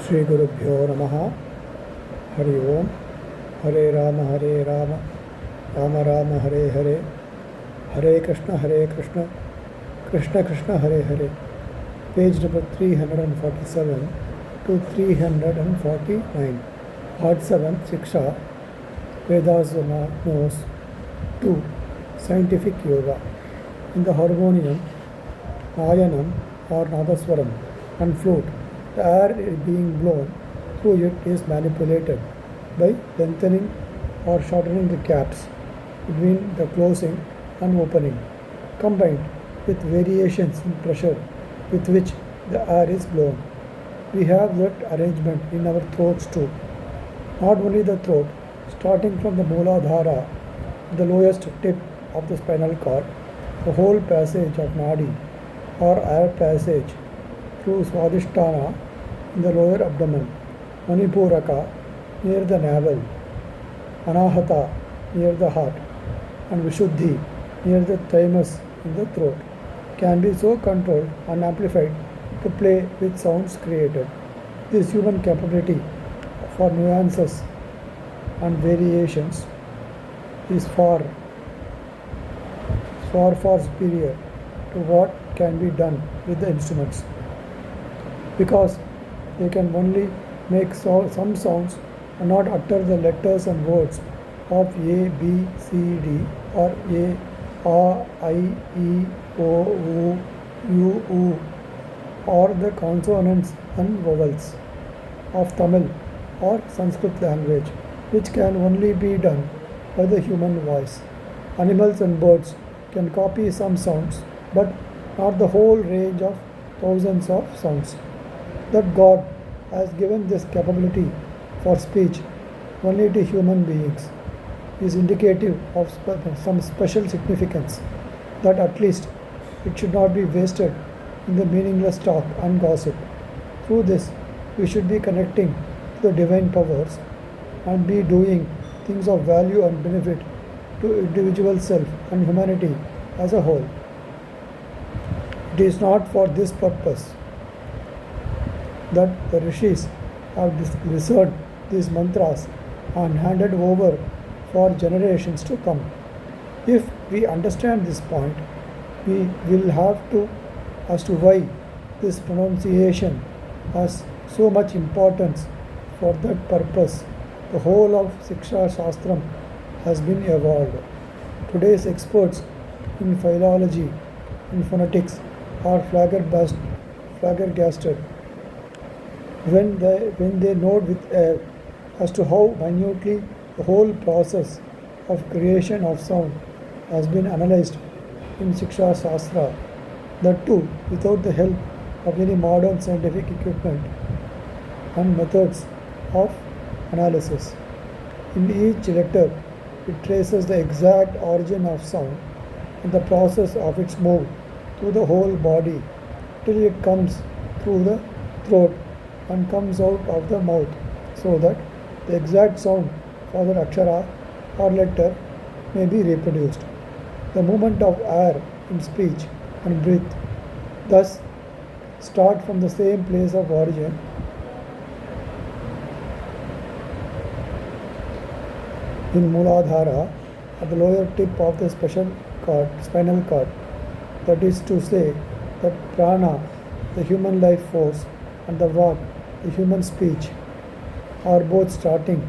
Sri Gurubhyo Namaha. Hari Om. Hare Rama, Rama Rama, Hare Hare. Hare Krishna, Krishna Krishna, Hare Hare. Page number 347 to 349. Part 7, Siksha. Vedas knows 2. Scientific Yoga. In the harmonium, Nayanam or Nadaswaram and flute, the air being blown through it is manipulated by lengthening or shortening the gaps between the closing and opening, combined with variations in pressure with which the air is blown. We have that arrangement in our throats too. Not only the throat, starting from the Mooladhara, the lowest tip of the spinal cord, the whole passage of Nadi or air passage through Swadhisthana in the lower abdomen, Manipuraka near the navel, Anahata near the heart, and Vishuddhi near the thymus in the throat can be so controlled and amplified to play with sounds created. This human capability for nuances and variations is far superior to what can be done with the instruments, because they can only make some sounds and not utter the letters and words of A, B, C, D or A, I, E, O, U, U, or the consonants and vowels of Tamil or Sanskrit language, which can only be done by the human voice. Animals and birds can copy some sounds, but not the whole range of thousands of sounds. That God has given this capability for speech only to human beings is indicative of some special significance, that at least it should not be wasted in the meaningless talk and gossip. Through this, we should be connecting to the divine powers and be doing things of value and benefit to individual self and humanity as a whole. It is not for this purpose that the rishis have reserved these mantras and handed over for generations to come. If we understand this point, we will have to as to why this pronunciation has so much importance. For that purpose, the whole of Siksha Shastram has been evolved. Today's experts in philology and phonetics are flabbergasted when they note with awe as to how minutely the whole process of creation of sound has been analyzed in Siksha Shastra, that too without the help of any modern scientific equipment and methods of analysis. In each letter, it traces the exact origin of sound and the process of its move through the whole body till it comes through the throat and comes out of the mouth, so that the exact sound for the akshara or letter may be reproduced. The movement of air in speech and breath thus start from the same place of origin in Mooladhara at the lower tip of the spinal cord. That is to say that prana, the human life force, and the vak, the human speech, are both starting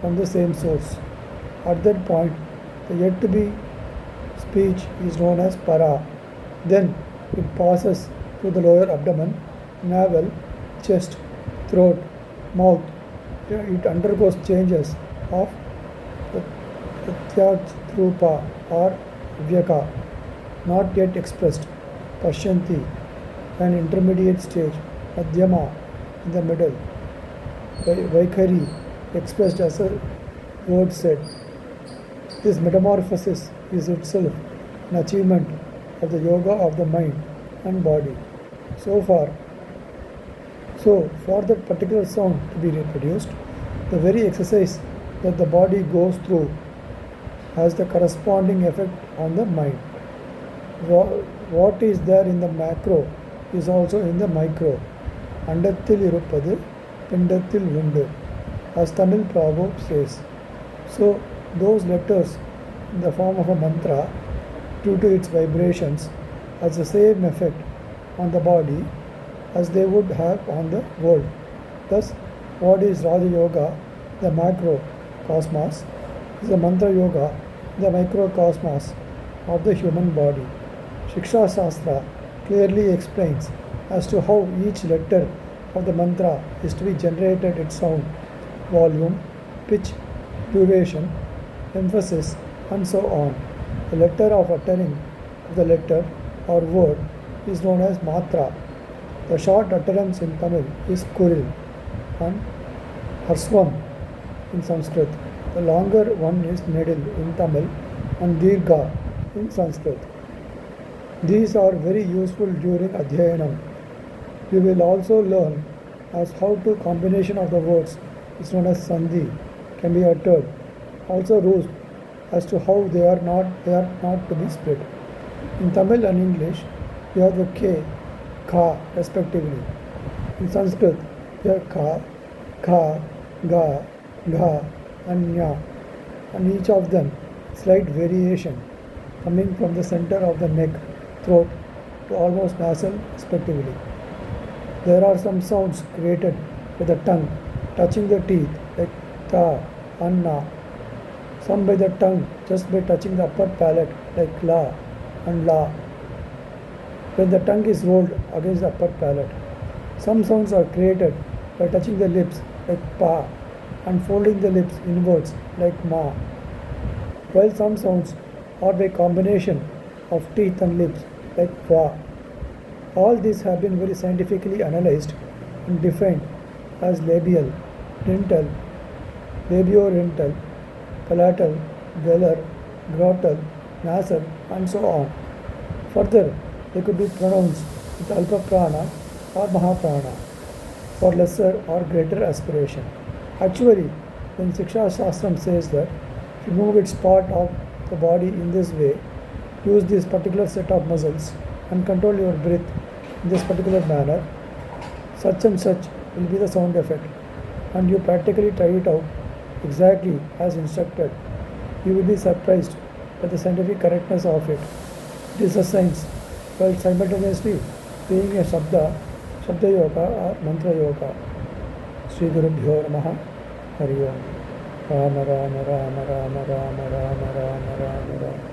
from the same source. At that point, the yet to be speech is known as para. Then it passes through the lower abdomen, navel, chest, throat, mouth. It undergoes changes of Pratyatrupa or Vyaka, not yet expressed, Pashyanti, an intermediate stage, Madhyama, in the middle, Vaikhari, expressed as a word said. This metamorphosis is itself an achievement of the yoga of the mind and body. So, for that particular sound to be reproduced, the very exercise that the body goes through has the corresponding effect on the mind. What is there in the macro is also in the micro. அண்டத்தில் இருப்பது Pindathil Undu, as Tamil proverb says. So, those letters in the form of a mantra, due to its vibrations, has the same effect on the body as they would have on the world. Thus, what is Raja Yoga, the macrocosmos, is the Mantra Yoga, the microcosmos of the human body. Shiksha Shastra clearly explains as to how each letter of the mantra is to be generated its sound, volume, pitch, duration, emphasis, and so on. The letter of uttering of the letter or word is known as matra. The short utterance in Tamil is kural and harsvam in Sanskrit. The longer one is nedil in Tamil and dirgha in Sanskrit. These are very useful during adhyayanam. You will also learn as how to combination of the words is known as sandhi can be uttered. Also rules as to how they are not to be split. In Tamil and English, you have the k, kha respectively. In Sanskrit, you have ka, kha, ga, gha, and nya, and each of them slight variation coming from the center of the neck, throat to almost nasal respectively. There are some sounds created with the tongue touching the teeth like ta and na. Some by the tongue just by touching the upper palate like la and la. When the tongue is rolled against the upper palate. Some sounds are created by touching the lips like pa and folding the lips inwards like ma. While some sounds are by combination of teeth and lips like va. All these have been very scientifically analyzed and defined as labial, dental, labiodental, palatal, velar, glottal, nasal, and so on. Further, they could be pronounced with alpa prana or mahaprana for lesser or greater aspiration. Actually, when Shiksha Shastram says that if you move its part of the body in this way, use this particular set of muscles and control your breath in this particular manner, such and such will be the sound effect, and you practically try it out exactly as instructed. You will be surprised by the scientific correctness of it. It is a science, while simultaneously being a Shabda Yoga or Mantra Yoga. Sri Gurubhyo Namaha. Hari Om. Rama Rama Rama Rama Rama Rama Rama Rama Rama.